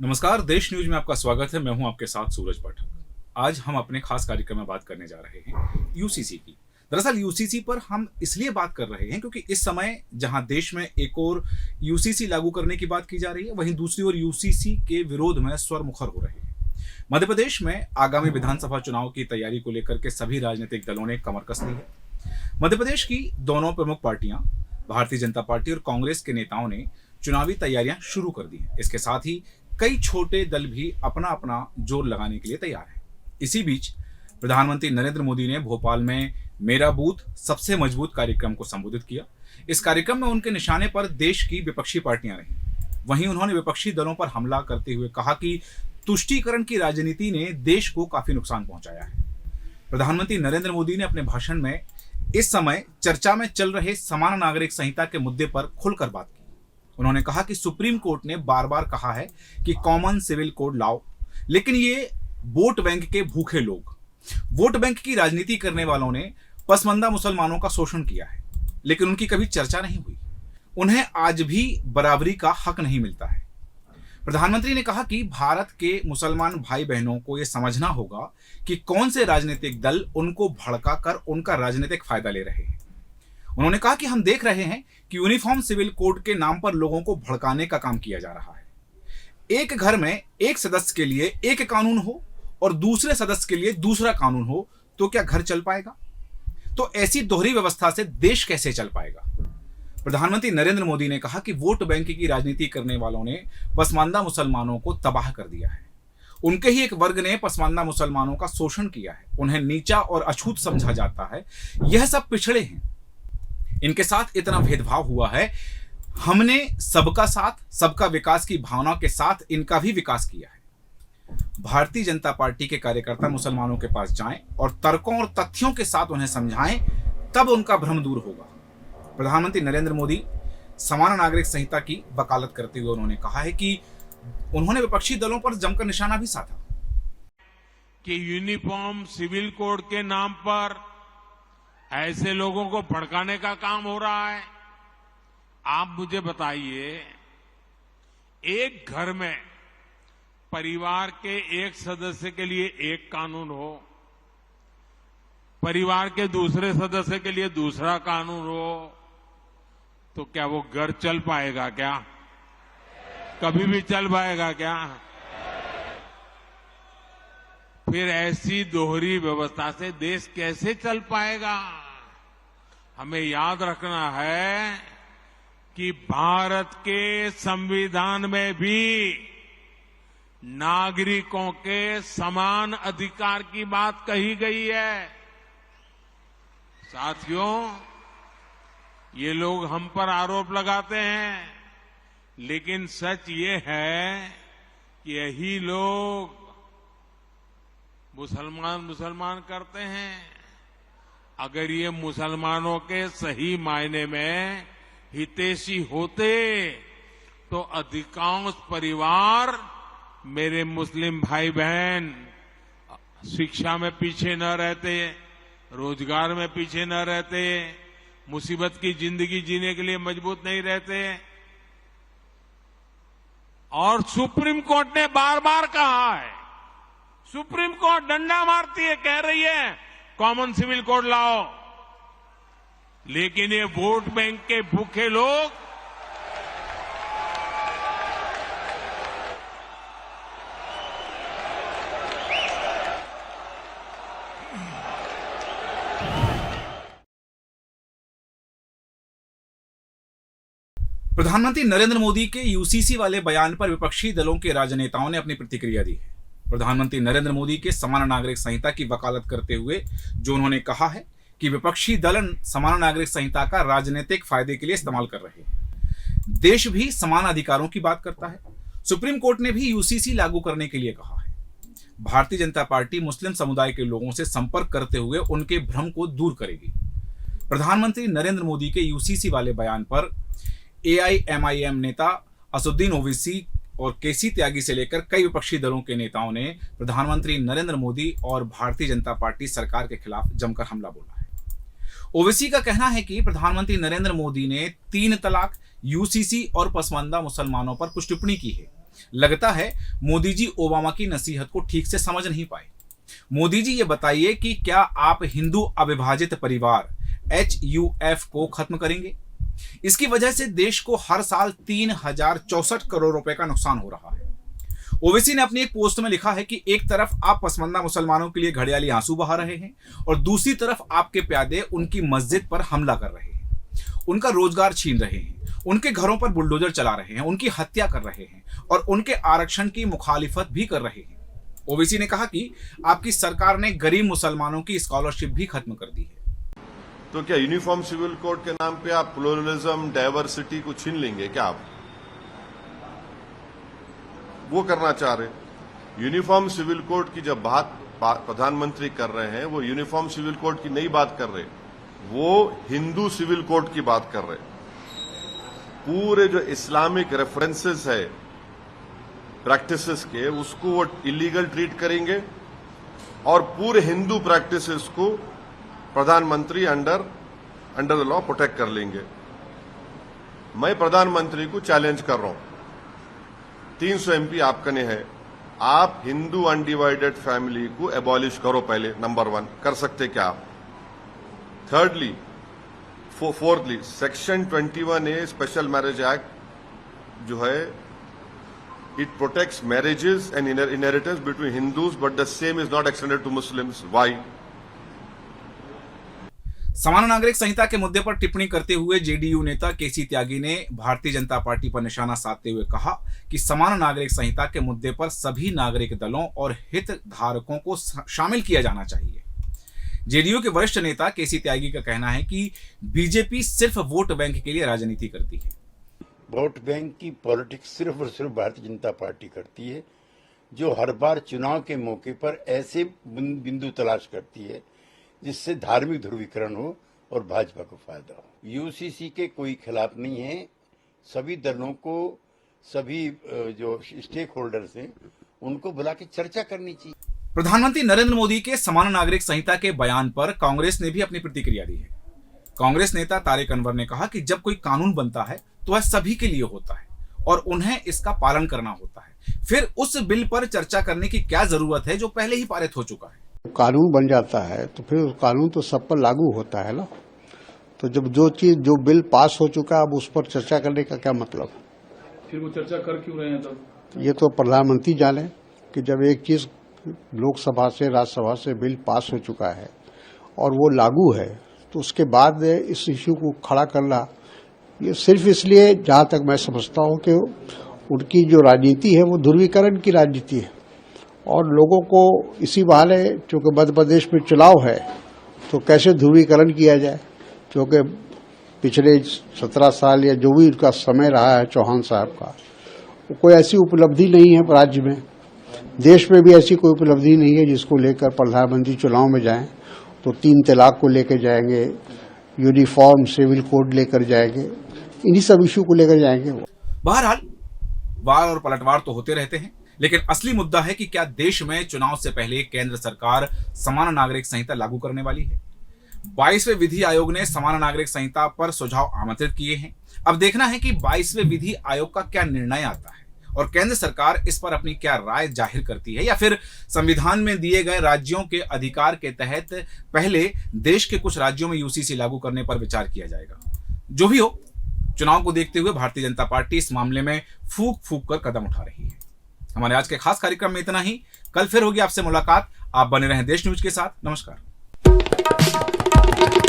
नमस्कार, देश न्यूज में आपका स्वागत है। मैं हूं आपके साथ सूरज पाठक। आज हम अपने खास कार्यक्रम में बात करने जा रहे हैं यूसीसी की। दरअसल यूसीसी पर हम इसलिए बात कर रहे हैं क्योंकि इस समय जहां देश में एक और यूसीसी लागू करने की बात की जा रही है, वहीं दूसरी ओर यूसीसी के विरोध में स्वर मुखर हो रहे हैं। मध्य प्रदेश में आगामी विधानसभा चुनाव की तैयारी को लेकर के सभी राजनीतिक दलों ने कमर कस ली है। मध्य प्रदेश की दोनों प्रमुख पार्टियां भारतीय जनता पार्टी और कांग्रेस के नेताओं ने चुनावी तैयारियां शुरू कर दी हैं। इसके साथ ही कई छोटे दल भी अपना अपना जोर लगाने के लिए तैयार हैं। इसी बीच प्रधानमंत्री नरेंद्र मोदी ने भोपाल में मेरा बूथ सबसे मजबूत कार्यक्रम को संबोधित किया। इस कार्यक्रम में उनके निशाने पर देश की विपक्षी पार्टियां रहीं। वहीं उन्होंने विपक्षी दलों पर हमला करते हुए कहा कि तुष्टीकरण की राजनीति ने देश को काफी नुकसान पहुंचाया है। प्रधानमंत्री नरेंद्र मोदी ने अपने भाषण में इस समय चर्चा में चल रहे समान नागरिक संहिता के मुद्दे पर खुलकर बात की। उन्होंने कहा कि सुप्रीम कोर्ट ने बार बार कहा है कि कॉमन सिविल कोड लाओ, लेकिन ये वोट बैंक के भूखे लोग, वोट बैंक की राजनीति करने वालों ने पसमंदा मुसलमानों का शोषण किया है, लेकिन उनकी कभी चर्चा नहीं हुई। उन्हें आज भी बराबरी का हक नहीं मिलता है। प्रधानमंत्री ने कहा कि भारत के मुसलमान भाई बहनों को यह समझना होगा कि कौन से राजनीतिक दल उनको भड़का कर उनका राजनीतिक फायदा ले रहे हैं। उन्होंने कहा कि हम देख रहे हैं कि यूनिफॉर्म सिविल कोड के नाम पर लोगों को भड़काने का काम किया जा रहा है। एक घर में एक सदस्य के लिए एक कानून हो और दूसरे सदस्य के लिए दूसरा कानून हो तो क्या घर चल पाएगा? तो ऐसी दोहरी व्यवस्था से देश कैसे चल पाएगा? प्रधानमंत्री नरेंद्र मोदी ने कहा कि वोट बैंक की राजनीति करने वालों ने पसमानदा मुसलमानों को तबाह कर दिया है। उनके ही एक वर्ग ने पसमानदा मुसलमानों का शोषण किया है। उन्हें नीचा और अछूत समझा जाता है। यह सब पिछड़े हैं, इनके साथ इतना भेदभाव हुआ है। हमने सबका साथ, सबका विकास की भावना के साथ इनका भी विकास किया है। भारतीय जनता पार्टी के कार्यकर्ता मुसलमानों के पास जाएं और तर्कों और तथ्यों के साथ उन्हें समझाएं, तब उनका भ्रम दूर होगा। प्रधानमंत्री नरेंद्र मोदी समान नागरिक संहिता की वकालत करते हुए उन्होंने कहा है कि उन्होंने विपक्षी दलों पर जमकर निशाना भी साधा कि यूनिफॉर्म सिविल कोड के नाम पर ऐसे लोगों को भड़काने का काम हो रहा है। आप मुझे बताइए, एक घर में परिवार के एक सदस्य के लिए एक कानून हो, परिवार के दूसरे सदस्य के लिए दूसरा कानून हो, तो क्या वो घर चल पाएगा? क्या कभी भी चल पाएगा क्या? फिर ऐसी दोहरी व्यवस्था से देश कैसे चल पाएगा? हमें याद रखना है कि भारत के संविधान में भी नागरिकों के समान अधिकार की बात कही गई है। साथियों, ये लोग हम पर आरोप लगाते हैं, लेकिन सच ये है कि यही लोग मुसलमान करते हैं। अगर ये मुसलमानों के सही मायने में हितैषी होते तो अधिकांश परिवार, मेरे मुस्लिम भाई बहन, शिक्षा में पीछे न रहते, रोजगार में पीछे न रहते, मुसीबत की जिंदगी जीने के लिए मजबूत नहीं रहते। और सुप्रीम कोर्ट ने बार बार कहा है, सुप्रीम कोर्ट डंडा मारती है, कह रही है कॉमन सिविल कोड लाओ, लेकिन ये वोट बैंक के भूखे लोग प्रधानमंत्री नरेंद्र मोदी के यूसीसी वाले बयान पर विपक्षी दलों के राजनेताओं ने अपनी प्रतिक्रिया दी है। प्रधानमंत्री नरेंद्र मोदी के समान नागरिक संहिता की वकालत करते हुए जो उन्होंने कहा है कि विपक्षी दल समान नागरिक संहिता का राजनीतिक फायदे के लिए इस्तेमाल कर रहे हैं। देश भी समान अधिकारों की बात करता है। सुप्रीम कोर्ट ने भी यूसीसी लागू करने के लिए कहा है। भारतीय जनता पार्टी मुस्लिम समुदाय के लोगों से संपर्क करते हुए उनके भ्रम को दूर करेगी। प्रधानमंत्री नरेंद्र मोदी के यूसीसी वाले बयान पर एआईएमआईएम नेता असदुद्दीन ओवैसी और केसी त्यागी से लेकर कई विपक्षी दलों के नेताओं ने प्रधानमंत्री नरेंद्र मोदी और भारतीय जनता पार्टी सरकार के खिलाफ जमकर हमला बोला है। ओवैसी का कहना है कि प्रधानमंत्री नरेंद्र मोदी ने 3 तलाक, यूसीसी और पसमानदा मुसलमानों पर कुछ टिप्पणी की है लगता है मोदी जी ओबामा की नसीहत को ठीक से समझ नहीं पाए। मोदी जी ये बताइए कि क्या आप हिंदू अविभाजित परिवार HUF को खत्म करेंगे? इसकी वजह से देश को हर साल 3064 करोड़ रुपए का नुकसान हो रहा है। ओवैसी ने अपनी एक पोस्ट में लिखा है कि एक तरफ आप पसमानदा मुसलमानों के लिए घड़ियाली आंसू बहा रहे हैं और दूसरी तरफ आपके प्यादे उनकी मस्जिद पर हमला कर रहे हैं, उनका रोजगार छीन रहे हैं, उनके घरों पर बुलडोजर चला रहे हैं, उनकी हत्या कर रहे हैं और उनके आरक्षण की मुखालिफत भी कर रहे हैं। ओवैसी ने कहा कि आपकी सरकार ने गरीब मुसलमानों की स्कॉलरशिप भी खत्म कर दी है। तो क्या यूनिफॉर्म सिविल कोड के नाम पे आप प्लुरलिज्म, डाइवर्सिटी को छीन लेंगे क्या आप? वो करना चाह रहे? यूनिफॉर्म सिविल कोड की जब बात प्रधानमंत्री कर रहे हैं, वो यूनिफॉर्म सिविल कोड की नहीं बात कर रहे, वो हिंदू सिविल कोड की बात कर रहे। पूरे जो इस्लामिक रेफरेंसेस है प्रैक्टिसेस के, उसको वो इलीगल ट्रीट करेंगे और पूरे हिंदू प्रैक्टिसेस को प्रधानमंत्री अंडर द लॉ प्रोटेक्ट कर लेंगे। मैं प्रधानमंत्री को चैलेंज कर रहा हूं, 300 MP आपकने है, आप हिंदू अनडिवाइडेड फैमिली को एबॉलिश करो पहले, नंबर 1। कर सकते क्या आप? Thirdly, fourthly, section 21A special marriage act जो है, it protects marriages and inheritance between Hindus, but the same is not extended to Muslims. Why? समान नागरिक संहिता के मुद्दे पर टिप्पणी करते हुए JDU नेता KC त्यागी ने भारतीय जनता पार्टी पर निशाना साधते हुए कहा कि समान नागरिक संहिता के मुद्दे पर सभी नागरिक दलों और हितधारकों को शामिल किया जाना चाहिए। JDU के वरिष्ठ नेता KC त्यागी का कहना है कि बीजेपी सिर्फ वोट बैंक के लिए राजनीति करती है। वोट बैंक की पॉलिटिक्स सिर्फ और सिर्फ भारतीय जनता पार्टी करती है, जो हर बार चुनाव के मौके पर ऐसे बिंदु तलाश करती है जिससे धार्मिक ध्रुवीकरण हो और भाजपा को फायदा हो। UCC के कोई खिलाफ नहीं है, सभी दलों को, सभी जो स्टेक होल्डर्स हैं उनको बुला के चर्चा करनी चाहिए। प्रधानमंत्री नरेंद्र मोदी के समान नागरिक संहिता के बयान पर कांग्रेस ने भी अपनी प्रतिक्रिया दी है। कांग्रेस नेता तारिक अनवर ने कहा कि जब कोई कानून बनता है तो वह सभी के लिए होता है और उन्हें इसका पालन करना होता है। फिर उस बिल पर चर्चा करने की क्या जरूरत है जो पहले ही पारित हो चुका है। कानून बन जाता है तो फिर कानून तो सब पर लागू होता है ना। तो जब जो बिल पास हो चुका है, अब उस पर चर्चा करने का क्या मतलब? फिर वो चर्चा कर क्यों रहे हैं तब? ये तो प्रधानमंत्री जाने कि जब एक चीज लोकसभा से, राज्यसभा से बिल पास हो चुका है और वो लागू है, तो उसके बाद इस इश्यू को खड़ा करना, ये सिर्फ इसलिए, जहां तक मैं समझता हूं कि उनकी जो राजनीति है वो ध्रुवीकरण की राजनीति है और लोगों को इसी बहाने, चूंकि मध्य प्रदेश में चुनाव है तो कैसे ध्रुवीकरण किया जाए, क्योंकि पिछले 17 साल या जो भी उनका समय रहा है चौहान साहब का, वो कोई ऐसी उपलब्धि नहीं है राज्य में, देश में भी ऐसी कोई उपलब्धि नहीं है जिसको लेकर प्रधानमंत्री चुनाव में जाएं तो 3 तलाक को लेकर जाएंगे, यूनिफॉर्म सिविल कोड लेकर जाएंगे, इन्हीं सब इश्यू को लेकर जाएंगे। बहरहाल वार और पलटवार तो होते रहते हैं, लेकिन असली मुद्दा है कि क्या देश में चुनाव से पहले केंद्र सरकार समान नागरिक संहिता लागू करने वाली है। 22वें विधि आयोग ने समान नागरिक संहिता पर सुझाव आमंत्रित किए हैं। अब देखना है कि 22वें विधि आयोग का क्या निर्णय आता है और केंद्र सरकार इस पर अपनी क्या राय जाहिर करती है, या फिर संविधान में दिए गए राज्यों के अधिकार के तहत पहले देश के कुछ राज्यों में UCC लागू करने पर विचार किया जाएगा। जो भी हो, चुनाव को देखते हुए भारतीय जनता पार्टी इस मामले में फूंक फूंक कर कदम उठा रही है। हमारे आज के खास कार्यक्रम में इतना ही। कल फिर होगी आपसे मुलाकात। आप बने रहें देश न्यूज के साथ। नमस्कार।